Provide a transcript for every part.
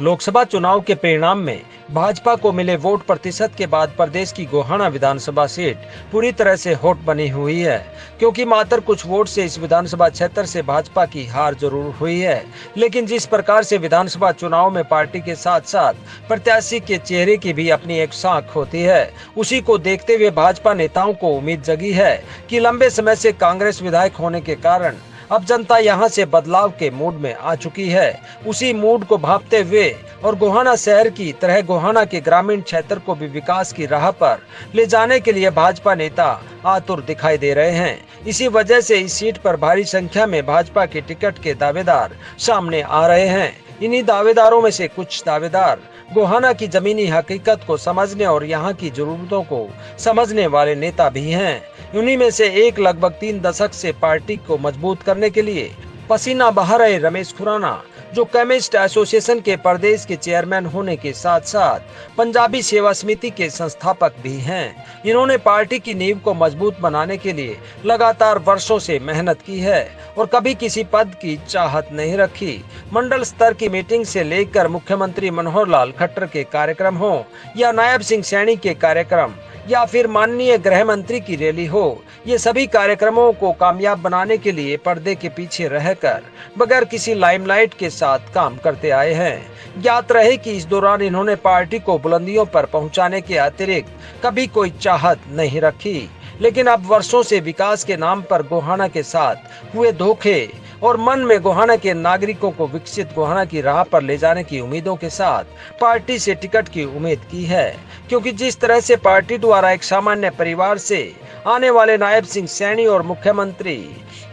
लोकसभा चुनाव के परिणाम में भाजपा को मिले वोट प्रतिशत के बाद प्रदेश की गोहाना विधानसभा सीट पूरी तरह से हॉट बनी हुई है, क्योंकि मात्र कुछ वोट से इस विधानसभा क्षेत्र से भाजपा की हार जरूर हुई है, लेकिन जिस प्रकार से विधानसभा चुनाव में पार्टी के साथ साथ प्रत्याशी के चेहरे की भी अपनी एक साख होती है, उसी को देखते हुए भाजपा नेताओं को उम्मीद जगी है कि लंबे समय से कांग्रेस विधायक होने के कारण अब जनता यहां से बदलाव के मूड में आ चुकी है। उसी मूड को भांपते हुए और गोहाना शहर की तरह गोहाना के ग्रामीण क्षेत्र को भी विकास की राह पर ले जाने के लिए भाजपा नेता आतुर दिखाई दे रहे हैं। इसी वजह से इस सीट पर भारी संख्या में भाजपा के टिकट के दावेदार सामने आ रहे हैं। इन्हीं दावेदारों में से कुछ दावेदार गोहाना की जमीनी हकीकत को समझने और यहाँ की जरूरतों को समझने वाले नेता भी हैं। उन्हीं में से एक लगभग 3 दशक से पार्टी को मजबूत करने के लिए पसीना बहा रहे रमेश खुराना, जो केमिस्ट एसोसिएशन के प्रदेश के चेयरमैन होने के साथ साथ पंजाबी सेवा समिति के संस्थापक भी हैं। इन्होंने पार्टी की नींव को मजबूत बनाने के लिए लगातार वर्षों से मेहनत की है और कभी किसी पद की चाहत नहीं रखी। मंडल स्तर की मीटिंग से लेकर मुख्यमंत्री मनोहर लाल खट्टर के कार्यक्रम हो या नायब सिंह सैनी के कार्यक्रम या फिर माननीय गृह मंत्री की रैली हो, ये सभी कार्यक्रमों को कामयाब बनाने के लिए पर्दे के पीछे रहकर बगैर किसी लाइमलाइट के साथ काम करते आए हैं। ज्ञात रहे कि इस दौरान इन्होंने पार्टी को बुलंदियों पर पहुंचाने के अतिरिक्त कभी कोई चाहत नहीं रखी, लेकिन अब वर्षों से विकास के नाम पर गोहाना के साथ हुए धोखे और मन में गोहाना के नागरिकों को विकसित गोहाना की राह पर ले जाने की उम्मीदों के साथ पार्टी से टिकट की उम्मीद की है, क्योंकि जिस तरह से पार्टी द्वारा एक सामान्य परिवार से आने वाले नायब सिंह सैनी और मुख्यमंत्री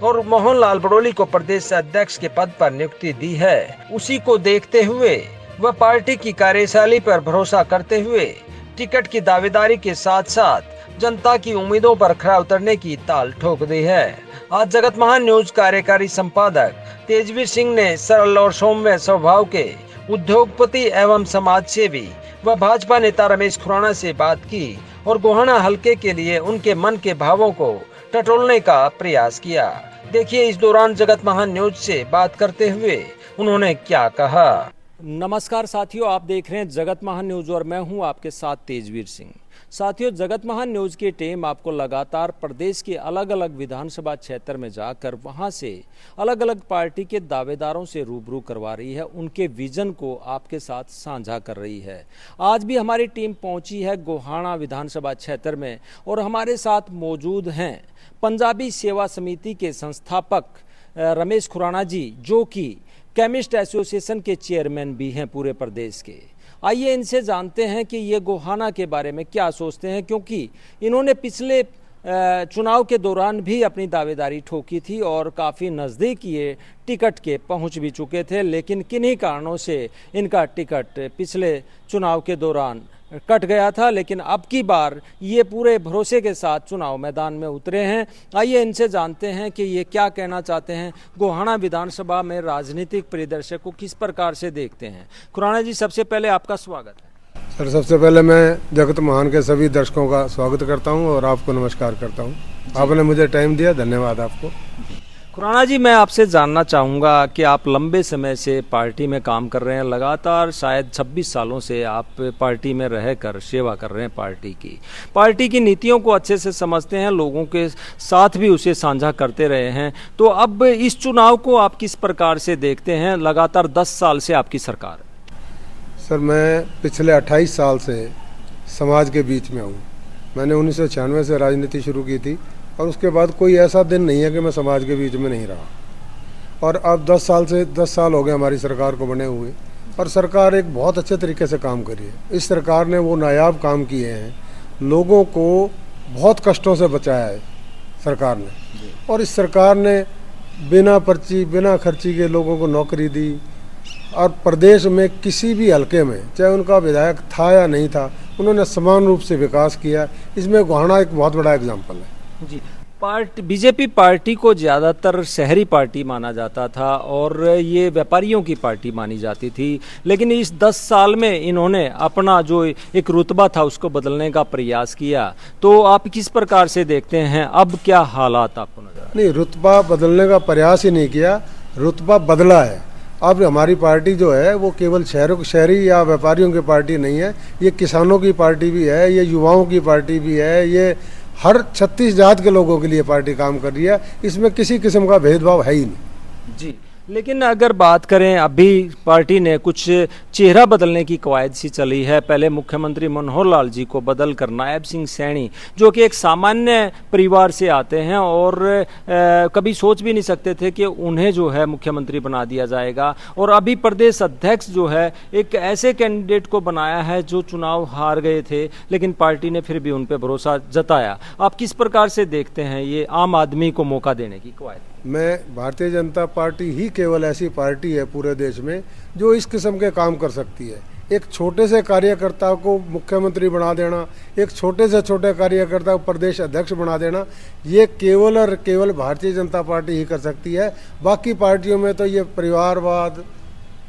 और मोहन लाल बड़ोली को प्रदेश अध्यक्ष के पद पर नियुक्ति दी है, उसी को देखते हुए वह पार्टी की कार्यशैली पर भरोसा करते हुए टिकट की दावेदारी के साथ साथ जनता की उम्मीदों पर खरा उतरने की ताल ठोक दी है। आज जगत महान न्यूज कार्यकारी संपादक तेजवीर सिंह ने सरल और सौम्य स्वभाव के उद्योगपति एवं समाज सेवी व भाजपा नेता रमेश खुराना से बात की और गोहाना हलके के लिए उनके मन के भावों को टटोलने का प्रयास किया। देखिए इस दौरान जगत महान न्यूज से बात करते हुए उन्होंने क्या कहा। नमस्कार साथियों, आप देख रहे हैं जगत महान न्यूज और मैं हूं आपके साथ तेजवीर सिंह। साथियों, जगत महान न्यूज की टीम आपको लगातार प्रदेश के अलग अलग विधानसभा क्षेत्र में जाकर वहां से अलग अलग पार्टी के दावेदारों से रूबरू करवा रही है, उनके विजन को आपके साथ साझा कर रही है। आज भी हमारी टीम पहुंची है गोहाना विधानसभा क्षेत्र में और हमारे साथ मौजूद हैं पंजाबी सेवा समिति के संस्थापक रमेश खुराना जी, जो कि केमिस्ट एसोसिएशन के चेयरमैन भी हैं पूरे प्रदेश के। आइए इनसे जानते हैं कि ये गोहाना के बारे में क्या सोचते हैं, क्योंकि इन्होंने पिछले चुनाव के दौरान भी अपनी दावेदारी ठोकी थी और काफ़ी नज़दीक ये टिकट के पहुंच भी चुके थे, लेकिन किन्हीं कारणों से इनका टिकट पिछले चुनाव के दौरान कट गया था। लेकिन अब की बार ये पूरे भरोसे के साथ चुनाव मैदान में उतरे हैं। आइए इनसे जानते हैं कि ये क्या कहना चाहते हैं, गोहाना विधानसभा में राजनीतिक परिदृश्य को किस प्रकार से देखते हैं। खुराना जी, सबसे पहले आपका स्वागत है। सर, सबसे पहले मैं जगत महान के सभी दर्शकों का स्वागत करता हूं और आपको नमस्कार करता हूं। आपने मुझे टाइम दिया, धन्यवाद आपको। खुराना जी, मैं आपसे जानना चाहूँगा कि आप लंबे समय से पार्टी में काम कर रहे हैं, लगातार शायद 26 सालों से आप पार्टी में रहकर सेवा कर रहे हैं पार्टी की नीतियों को अच्छे से समझते हैं, लोगों के साथ भी उसे साझा करते रहे हैं। तो अब इस चुनाव को आप किस प्रकार से देखते हैं? लगातार 10 साल से आपकी सरकार है। सर, मैं पिछले 28 साल से समाज के बीच में हूँ। मैंने 1996 से राजनीति शुरू की थी और उसके बाद कोई ऐसा दिन नहीं है कि मैं समाज के बीच में नहीं रहा। और अब 10 साल हो गए हमारी सरकार को बने हुए और सरकार एक बहुत अच्छे तरीके से काम करी है। इस सरकार ने वो नायाब काम किए हैं, लोगों को बहुत कष्टों से बचाया है सरकार ने। और इस सरकार ने बिना पर्ची बिना खर्ची के लोगों को नौकरी दी और प्रदेश में किसी भी हलके में, चाहे उनका विधायक था या नहीं था, उन्होंने समान रूप से विकास किया। इसमें गोहाना एक बहुत बड़ा एग्जाम्पल है जी। बीजेपी पार्टी को ज़्यादातर शहरी पार्टी माना जाता था और ये व्यापारियों की पार्टी मानी जाती थी, लेकिन इस 10 साल में इन्होंने अपना जो एक रुतबा था उसको बदलने का प्रयास किया। तो आप किस प्रकार से देखते हैं, अब क्या हालात आपको नजर? नहीं, रुतबा बदलने का प्रयास ही नहीं किया, रुतबा बदला है। अब हमारी पार्टी जो है वो केवल शहरी या व्यापारियों की पार्टी नहीं है, ये किसानों की पार्टी भी है, ये युवाओं की पार्टी भी है, ये हर 36 जात के लोगों के लिए पार्टी काम कर रही है। इसमें किसी किस्म का भेदभाव है ही नहीं। जी, लेकिन अगर बात करें, अभी पार्टी ने कुछ चेहरा बदलने की कवायद सी चली है। पहले मुख्यमंत्री मनोहर लाल जी को बदल कर नायब सिंह सैनी, जो कि एक सामान्य परिवार से आते हैं और कभी सोच भी नहीं सकते थे कि उन्हें जो है मुख्यमंत्री बना दिया जाएगा, और अभी प्रदेश अध्यक्ष जो है एक ऐसे कैंडिडेट को बनाया है जो चुनाव हार गए थे, लेकिन पार्टी ने फिर भी उन पर भरोसा जताया। आप किस प्रकार से देखते हैं ये आम आदमी को मौका देने की कवायद? मैं भारतीय जनता पार्टी ही केवल ऐसी पार्टी है पूरे देश में जो इस किस्म के काम कर सकती है। एक छोटे से कार्यकर्ता को मुख्यमंत्री बना देना, एक छोटे से छोटे कार्यकर्ता को प्रदेश अध्यक्ष बना देना, ये केवल और केवल भारतीय जनता पार्टी ही कर सकती है। बाकी पार्टियों में तो ये परिवारवाद,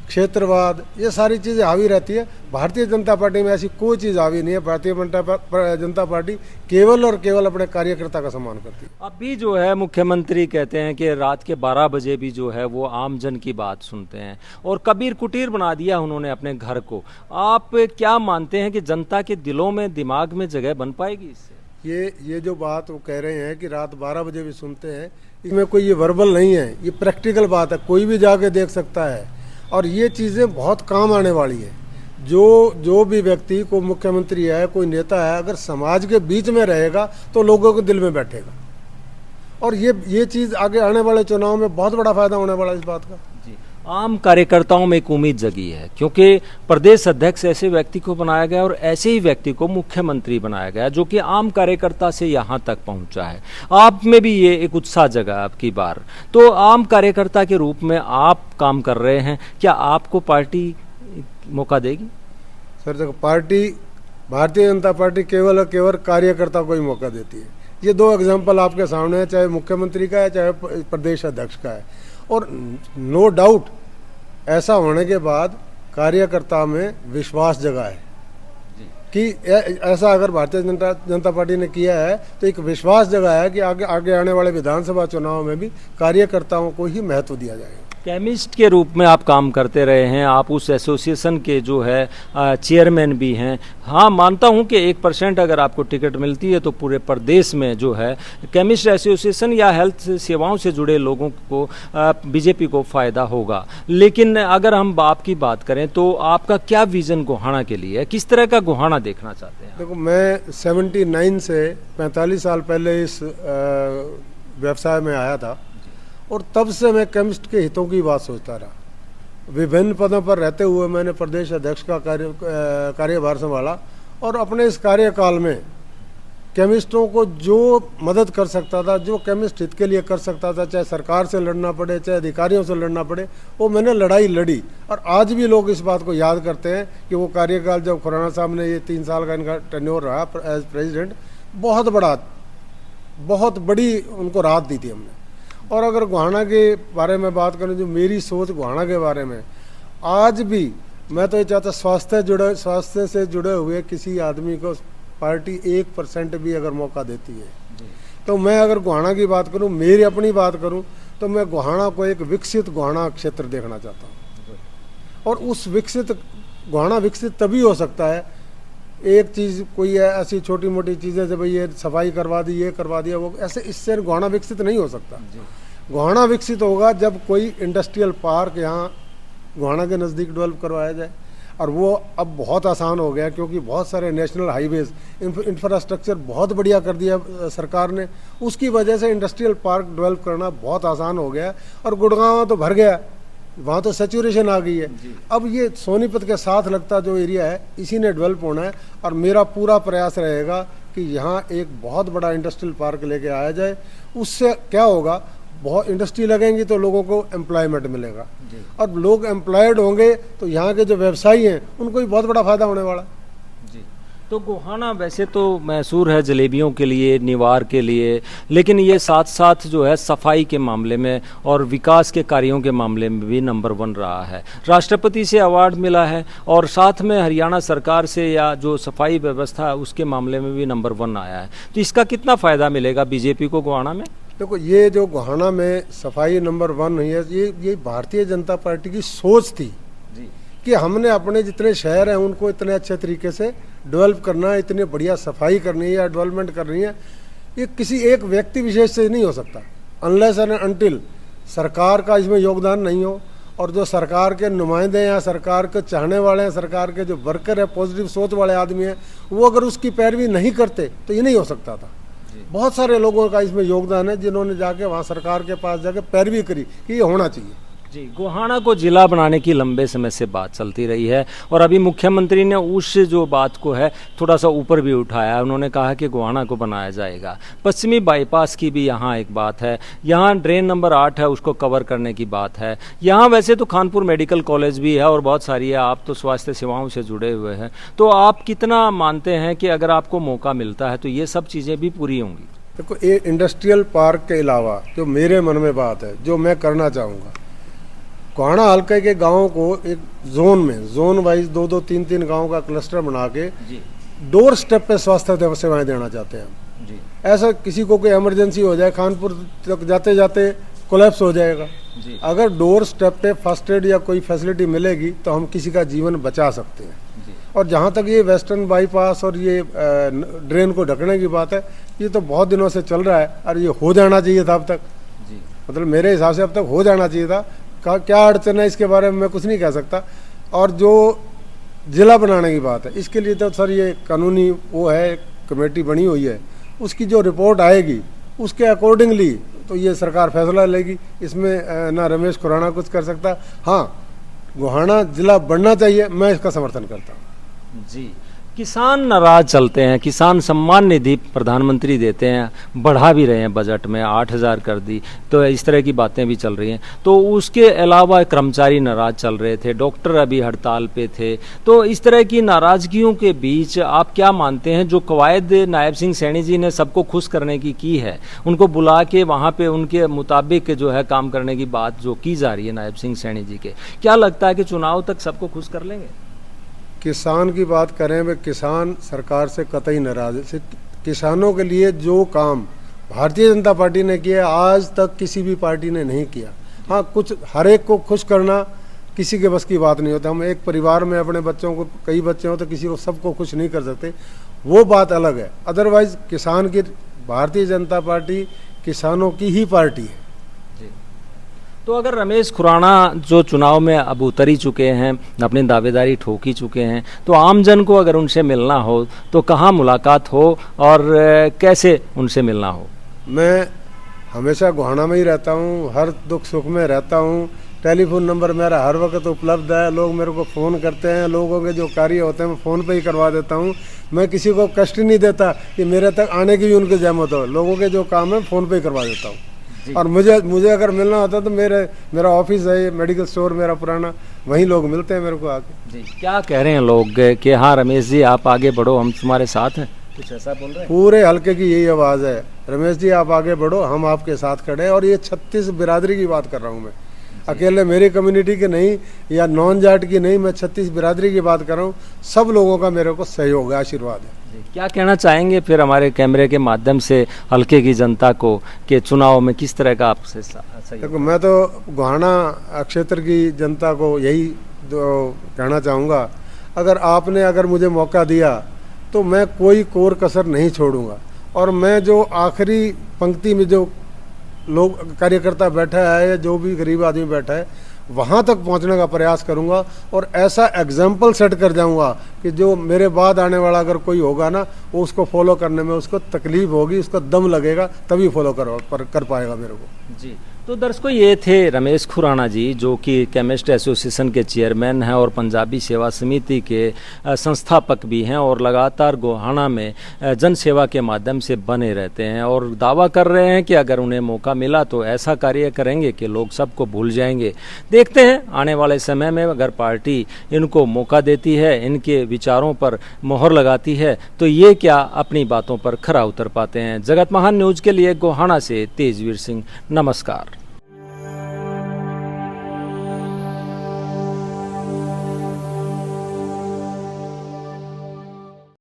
क्षेत्रवाद, ये सारी चीज़ें हावी रहती है। भारतीय जनता पार्टी में ऐसी कोई चीज़ हावी नहीं है। भारतीय जनता पार्टी केवल और केवल अपने कार्यकर्ता का सम्मान करती है। अभी जो है मुख्यमंत्री कहते हैं कि रात के 12 बजे भी जो है वो आम जन की बात सुनते हैं, और कबीर कुटीर बना दिया उन्होंने अपने घर को। आप क्या मानते हैं कि जनता के दिलों में, दिमाग में जगह बन पाएगी इससे? ये जो बात वो कह रहे हैं कि रात 12 बजे भी सुनते हैं, इसमें कोई ये वर्बल नहीं है, ये प्रैक्टिकल बात है, कोई भी जाके देख सकता है। और ये चीज़ें बहुत काम आने वाली है। जो भी व्यक्ति को मुख्यमंत्री है, कोई नेता है, अगर समाज के बीच में रहेगा तो लोगों के दिल में बैठेगा, और ये चीज़ आगे आने वाले चुनाव में बहुत बड़ा फायदा होने वाला है इस बात का। जी, आम कार्यकर्ताओं में एक उम्मीद जगी है, क्योंकि प्रदेश अध्यक्ष ऐसे व्यक्ति को बनाया गया और ऐसे ही व्यक्ति को मुख्यमंत्री बनाया गया जो कि आम कार्यकर्ता से यहाँ तक पहुँचा है। आप में भी ये एक उत्साह जगा आपकी बार, तो आम कार्यकर्ता के रूप में आप काम कर रहे हैं, क्या आपको पार्टी मौका देगी? सर देखो, भारतीय जनता पार्टी केवल और केवल कार्यकर्ता को ही मौका देती है। ये 2 एग्जाम्पल आपके सामने है, चाहे मुख्यमंत्री का है चाहे प्रदेश अध्यक्ष का है। और नो डाउट ऐसा होने के बाद कार्यकर्ता में विश्वास जगा है कि ऐसा अगर भारतीय जनता पार्टी ने किया है तो एक विश्वास जगा है कि आगे आने वाले विधानसभा चुनाव में भी कार्यकर्ताओं को ही महत्व दिया जाएगा। केमिस्ट के रूप में आप काम करते रहे हैं, आप उस एसोसिएशन के जो है चेयरमैन भी हैं। हाँ, मानता हूं कि 1% अगर आपको टिकट मिलती है तो पूरे प्रदेश में जो है केमिस्ट एसोसिएशन या हेल्थ सेवाओं से जुड़े लोगों को, बीजेपी को फ़ायदा होगा। लेकिन अगर हम आपकी बात करें तो आपका क्या विज़न गोहाना के लिए है? किस तरह का गोहाना देखना चाहते हैं? देखो, मैं 79 से 45 साल पहले इस व्यवसाय में आया था, और तब से मैं केमिस्ट के हितों की बात सोचता रहा। विभिन्न पदों पर रहते हुए मैंने प्रदेश अध्यक्ष का कार्यभार संभाला, और अपने इस कार्यकाल में केमिस्टों को जो मदद कर सकता था, जो केमिस्ट हित के लिए कर सकता था, चाहे सरकार से लड़ना पड़े चाहे अधिकारियों से लड़ना पड़े, वो मैंने लड़ाई लड़ी। और आज भी लोग इस बात को याद करते हैं कि वो कार्यकाल जब खुराना साहब ने ये 3 साल का इनका टेन्योर रहा एज प्रेसिडेंट, बहुत बड़ी उनको राहत दी थी हमने। और अगर गोहाना के बारे में बात करें, जो मेरी सोच गोहाना के बारे में, आज भी मैं तो ये चाहता, स्वास्थ्य से जुड़े हुए किसी आदमी को पार्टी 1% भी अगर मौका देती है, तो मैं अगर गोहाना की बात करूं, मेरी अपनी बात करूं, तो मैं गोहाना को एक विकसित गोहाना क्षेत्र देखना चाहता हूं। और उस गोहाना विकसित तभी हो सकता है, एक चीज़ कोई ऐसी छोटी मोटी चीज़ें जब ये सफाई करवा दी, ये करवा दिया, वो ऐसे, इससे गोहाना विकसित नहीं हो सकता। गोहाना विकसित होगा जब कोई इंडस्ट्रियल पार्क यहाँ गोहाना के नज़दीक डेवलप करवाया जाए, और वो अब बहुत आसान हो गया क्योंकि बहुत सारे नेशनल हाईवेज इंफ्रास्ट्रक्चर बहुत बढ़िया कर दिया सरकार ने। उसकी वजह से इंडस्ट्रियल पार्क डेवलप करना बहुत आसान हो गया, और गुड़गांव तो भर गया, वहाँ तो सेचुरेशन आ गई है। अब ये सोनीपत के साथ लगता जो एरिया है, इसी ने डेवलप होना है, और मेरा पूरा प्रयास रहेगा कि यहाँ एक बहुत बड़ा इंडस्ट्रियल पार्क लेके आया जाए। उससे क्या होगा, बहुत इंडस्ट्री लगेंगी तो लोगों को एम्प्लॉयमेंट मिलेगा, और लोग एम्प्लॉयड होंगे तो यहाँ के जो व्यवसायी हैं उनको भी बहुत बड़ा फायदा होने वाला है। तो गोहाना वैसे तो मशहूर है जलेबियों के लिए, निवार के लिए, लेकिन ये साथ साथ जो है सफाई के मामले में और विकास के कार्यों के मामले में भी नंबर 1 रहा है। राष्ट्रपति से अवार्ड मिला है, और साथ में हरियाणा सरकार से या जो सफाई व्यवस्था है उसके मामले में भी नंबर 1 आया है। तो इसका कितना फ़ायदा मिलेगा बीजेपी को गोहाना में? देखो, ये जो गोहाना में सफाई नंबर 1 हुई है, ये भारतीय जनता पार्टी की सोच थी जी कि हमने अपने जितने शहर हैं उनको इतने अच्छे तरीके से डेवलप करना है, इतनी बढ़िया सफाई करनी है या डेवलपमेंट करनी है। ये किसी एक व्यक्ति विशेष से नहीं हो सकता अनलेस एंड अनटिल सरकार का इसमें योगदान नहीं हो, और जो सरकार के नुमाइंदे हैं, सरकार के चाहने वाले हैं, सरकार के जो वर्कर है, पॉजिटिव सोच वाले आदमी हैं, वो अगर उसकी पैरवी नहीं करते तो ये नहीं हो सकता था। बहुत सारे लोगों का इसमें योगदान है जिन्होंने जाके वहाँ सरकार के पास जाके पैरवी करी कि ये होना चाहिए। जी, गोहाना को जिला बनाने की लंबे समय से बात चलती रही है और अभी मुख्यमंत्री ने उस जो बात को है थोड़ा सा ऊपर भी उठाया। उन्होंने कहा कि गोहाना को बनाया जाएगा। पश्चिमी बाईपास की भी यहाँ एक बात है, यहाँ ड्रेन नंबर 8 है, उसको कवर करने की बात है। यहाँ वैसे तो खानपुर मेडिकल कॉलेज भी है और बहुत सारी है, आप तो स्वास्थ्य सेवाओं से जुड़े हुए हैं, तो आप कितना मानते हैं कि अगर आपको मौका मिलता है तो ये सब चीज़ें भी पूरी होंगी? देखो, ये इंडस्ट्रियल पार्क के अलावा जो मेरे मन में बात है, जो मैं करना चाहूँगा, गोहाना हल्के के गांवों को एक जोन वाइज 2-2, 3-3 गांवों का क्लस्टर बना के डोर स्टेप पे स्वास्थ्य सेवाएं देना चाहते हैं हम। जी ऐसा किसी को कोई इमरजेंसी हो जाए, खानपुर तक जाते जाते कोलैप्स हो जाएगा, जी अगर डोर स्टेप पे फर्स्ट एड या कोई फैसिलिटी मिलेगी तो हम किसी का जीवन बचा सकते हैं। और जहाँ तक ये वेस्टर्न बाईपास और ये ड्रेन को ढकने की बात है, ये तो बहुत दिनों से चल रहा है और ये हो जाना चाहिए था अब तक। जी मतलब मेरे हिसाब से अब तक हो जाना चाहिए था। क्या अड़चन है इसके बारे में मैं कुछ नहीं कह सकता। और जो जिला बनाने की बात है, इसके लिए तो सर ये कानूनी वो है, कमेटी बनी हुई है, उसकी जो रिपोर्ट आएगी उसके अकॉर्डिंगली तो ये सरकार फैसला लेगी। इसमें ना रमेश खुराना कुछ कर सकता। हाँ, गोहाना जिला बनना चाहिए, मैं इसका समर्थन करता हूँ। जी, किसान नाराज चलते हैं। किसान सम्मान निधि प्रधानमंत्री देते हैं, बढ़ा भी रहे हैं, बजट में 8,000 कर दी, तो इस तरह की बातें भी चल रही हैं। तो उसके अलावा कर्मचारी नाराज चल रहे थे, डॉक्टर अभी हड़ताल पे थे। तो इस तरह की नाराजगियों के बीच आप क्या मानते हैं, जो कवायद नायब सिंह सैनी जी ने सबको खुश करने की है, उनको बुला के वहाँ पे उनके मुताबिक जो है काम करने की बात जो की जा रही है नायब सिंह सैनी जी के, क्या लगता है कि चुनाव तक सबको खुश कर लेंगे? किसान की बात करें, वे किसान सरकार से कतई नाराज है। किसानों के लिए जो काम भारतीय जनता पार्टी ने किया आज तक किसी भी पार्टी ने नहीं किया। हाँ, कुछ हर एक को खुश करना किसी के बस की बात नहीं होता। हम एक परिवार में अपने बच्चों को, कई बच्चे हो तो किसी को सबको खुश नहीं कर सकते, वो बात अलग है। अदरवाइज किसान की भारतीय जनता पार्टी किसानों की ही पार्टी है। तो अगर रमेश खुराना जो चुनाव में अब उतर ही चुके हैं, अपनी दावेदारी ठोक ही चुके हैं, तो आमजन को अगर उनसे मिलना हो तो कहाँ मुलाकात हो और कैसे उनसे मिलना हो? मैं हमेशा गोहाना में ही रहता हूँ, हर दुख सुख में रहता हूँ। टेलीफोन नंबर मेरा हर वक्त उपलब्ध है। लोग मेरे को फ़ोन करते हैं, लोगों के जो कार्य होते हैं मैं फ़ोन पे ही करवा देता हूँ। मैं किसी को कष्ट नहीं देता कि मेरे तक आने की भी उनकी जहमत हो। लोगों के जो काम है फ़ोन पे ही करवा देता हूँ। और मुझे अगर मिलना होता तो मेरा ऑफिस है, मेडिकल स्टोर मेरा पुराना, वहीं लोग मिलते हैं मेरे को आके। जी, क्या कह रहे हैं लोग कि हाँ रमेश जी आप आगे बढ़ो, हम तुम्हारे साथ हैं, कुछ ऐसा बोल रहे हैं? पूरे हल्के की यही आवाज़ है, रमेश जी आप आगे बढ़ो, हम आपके साथ खड़े हैं। और ये 36 बिरादरी की बात कर रहा हूँ मैं, अकेले मेरी कम्युनिटी की नहीं या नॉन जाट की नहीं, मैं 36 बिरादरी की बात कर रहा हूँ। सब लोगों का मेरे को सहयोग है, आशीर्वाद है। क्या कहना चाहेंगे फिर हमारे कैमरे के माध्यम से हल्के की जनता को कि चुनाव में किस तरह का आपसे देखो, मैं तो गोहाना क्षेत्र की जनता को यही कहना चाहूँगा, अगर मुझे मौका दिया तो मैं कोई कोर कसर नहीं छोड़ूंगा। और मैं जो आखिरी पंक्ति में जो लोग कार्यकर्ता बैठा है या जो भी गरीब आदमी बैठा है, वहाँ तक पहुँचने का प्रयास करूँगा और ऐसा एग्जाम्पल सेट कर जाऊँगा कि जो मेरे बाद आने वाला अगर कोई होगा ना, वो उसको फॉलो करने में उसको तकलीफ होगी, उसको दम लगेगा, तभी फॉलो कर पाएगा मेरे को। जी, तो दर्शकों ये थे रमेश खुराना जी, जो कि केमिस्ट एसोसिएशन के चेयरमैन हैं और पंजाबी सेवा समिति के संस्थापक भी हैं और लगातार गोहाना में जन सेवा के माध्यम से बने रहते हैं और दावा कर रहे हैं कि अगर उन्हें मौका मिला तो ऐसा कार्य करेंगे कि लोग सबको भूल जाएंगे। देखते हैं आने वाले समय में अगर पार्टी इनको मौका देती है, इनके विचारों पर मोहर लगाती है, तो ये क्या अपनी बातों पर खरा उतर पाते हैं। जगत महान न्यूज़ के लिए गोहाना से तेजवीर सिंह, नमस्कार।